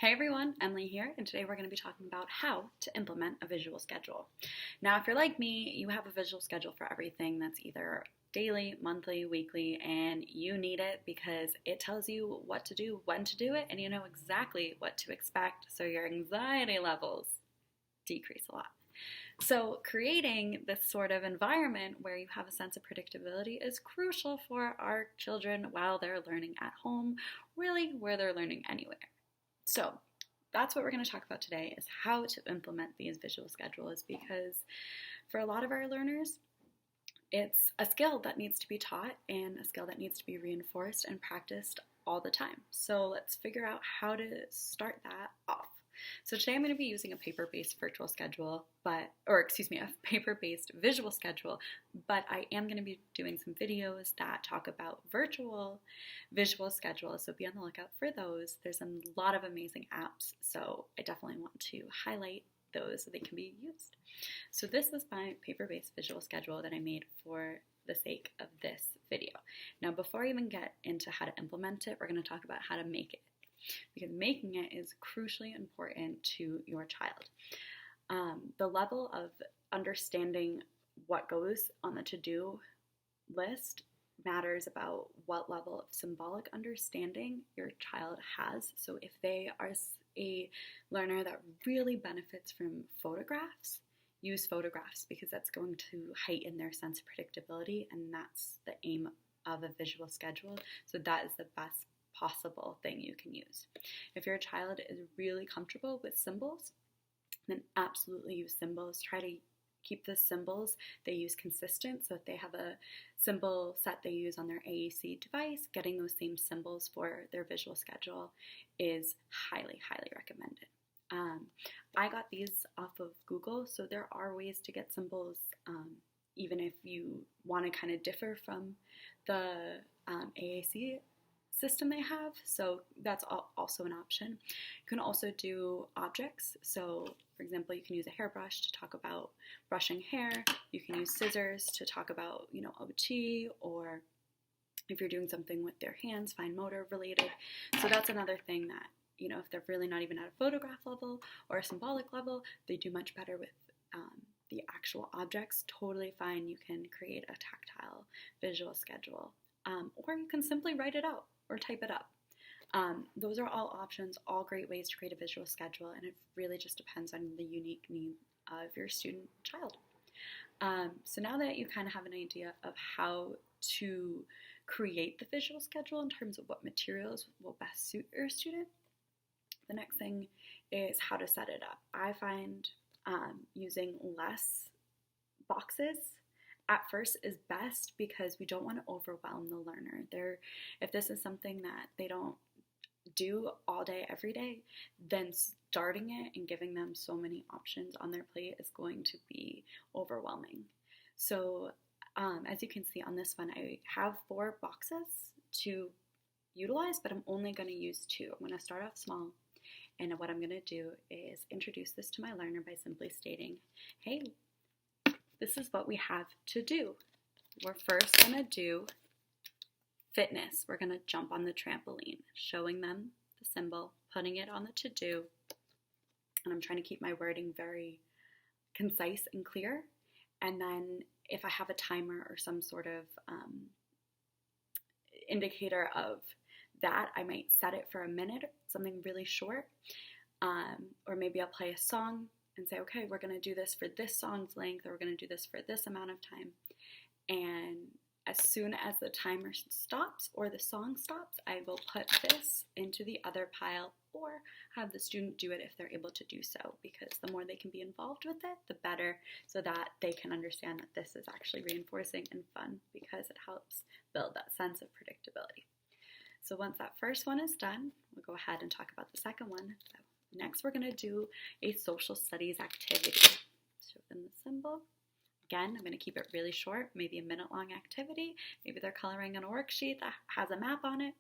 Hey everyone, Emily here, and today we're going to be talking about how to implement a visual schedule. Now, if you're like me, you have a visual schedule for everything that's either daily, monthly, weekly, and you need it because it tells you what to do, when to do it, and you know exactly what to expect, so your anxiety levels decrease a lot. So creating this sort of environment where you have a sense of predictability is crucial for our children while they're learning at home, really where they're learning anywhere. So that's what we're going to talk about today, is how to implement these visual schedules, because for a lot of our learners, it's a skill that needs to be taught and a skill that needs to be reinforced and practiced all the time. So let's figure out how to start that off. So today I'm going to be using a paper-based virtual schedule, a paper-based visual schedule, but I am going to be doing some videos that talk about virtual visual schedules, so be on the lookout for those. There's a lot of amazing apps, so I definitely want to highlight those so they can be used. So this is my paper-based visual schedule that I made for the sake of this video. Now, before I even get into how to implement it, we're going to talk about how to make it, because making it is crucially important to your child. The level of understanding what goes on the to-do list matters about what level of symbolic understanding your child has. So if they are a learner that really benefits from photographs, use photographs, because that's going to heighten their sense of predictability, and that's the aim of a visual schedule. So that is the best possible thing you can use. If your child is really comfortable with symbols, then absolutely use symbols. Try to keep the symbols they use consistent, so if they have a symbol set they use on their AAC device, getting those same symbols for their visual schedule is highly, highly recommended. I got these off of Google, so there are ways to get symbols, even if you want to kind of differ from the AAC system they have, so that's also an option. You can also do objects, so for example, you can use a hairbrush to talk about brushing hair. You can use scissors to talk about, OT, or if you're doing something with their hands, fine motor related. So that's another thing that, if they're really not even at a photograph level or a symbolic level, they do much better with the actual objects. Totally fine. You can create a tactile visual schedule, or you can simply write it out or type it up. Those are all options, all great ways to create a visual schedule, and it really just depends on the unique need of your student child. So now that you kind of have an idea of how to create the visual schedule in terms of what materials will best suit your student, the next thing is how to set it up. I find using less boxes at first is best, because we don't want to overwhelm the learner. If this is something that they don't do all day, every day, then starting it and giving them so many options on their plate is going to be overwhelming. So as you can see on this one, I have 4 boxes to utilize, but I'm only going to use 2. I'm going to start off small, and what I'm going to do is introduce this to my learner by simply stating, hey, this is what we have to do. We're first going to do fitness. We're going to jump on the trampoline, showing them the symbol, putting it on the to-do, and I'm trying to keep my wording very concise and clear. And then if I have a timer or some sort of indicator of that, I might set it for a minute, something really short, or maybe I'll play a song and say, okay, we're going to do this for this song's length, or we're going to do this for this amount of time. And as soon as the timer stops or the song stops, I will put this into the other pile, or have the student do it if they're able to do so, because the more they can be involved with it, the better, so that they can understand that this is actually reinforcing and fun, because it helps build that sense of predictability. So once that first one is done, we'll go ahead and talk about the second one. Next, we're going to do a social studies activity. Show them the symbol. Again, I'm going to keep it really short, maybe a minute-long activity. Maybe they're coloring on a worksheet that has a map on it.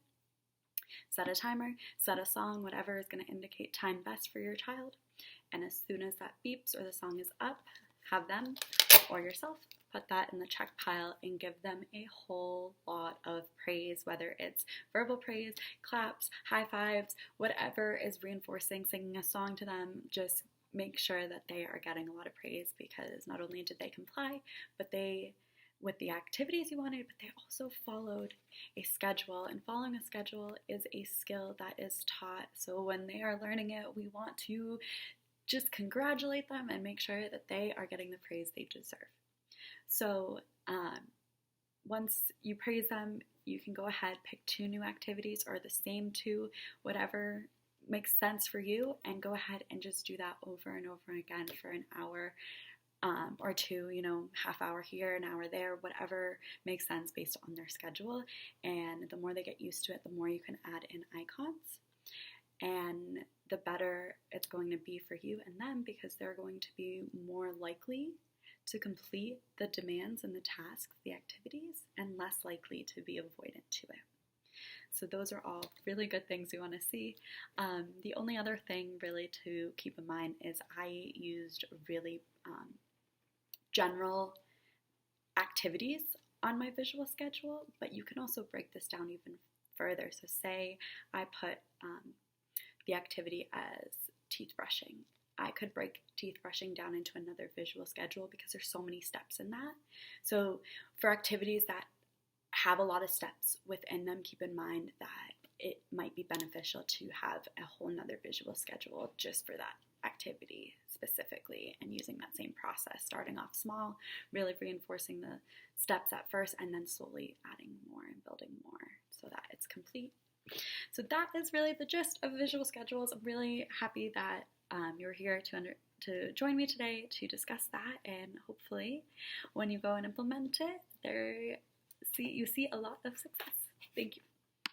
Set a timer, set a song, whatever is going to indicate time best for your child. And as soon as that beeps or the song is up, have them or yourself put that in the check pile and give them a whole lot of praise, whether it's verbal praise, claps, high fives, whatever is reinforcing, singing a song to them. Just make sure that they are getting a lot of praise, because not only did they comply, but they with the activities you wanted, but they also followed a schedule. And following a schedule is a skill that is taught. So when they are learning it, we want to just congratulate them and make sure that they are getting the praise they deserve. So once you praise them, you can go ahead, pick 2 new activities or the same 2, whatever makes sense for you, and go ahead and just do that over and over again for an hour or 2, half hour here, an hour there, whatever makes sense based on their schedule. And the more they get used to it, the more you can add in icons. And the better it's going to be for you and them, because they're going to be more likely to complete the demands and the tasks, the activities, and less likely to be avoidant to it. So those are all really good things we want to see. The only other thing really to keep in mind is I used really general activities on my visual schedule, but you can also break this down even further. So say I put the activity as teeth brushing. I could break teeth brushing down into another visual schedule, because there's so many steps in that. So for activities that have a lot of steps within them, keep in mind that it might be beneficial to have a whole nother visual schedule just for that activity specifically, and using that same process, starting off small, really reinforcing the steps at first, and then slowly adding more and building more so that it's complete. So that is really the gist of visual schedules. I'm really happy that you were here to join me today to discuss that, and hopefully when you go and implement it, you see a lot of success. Thank you.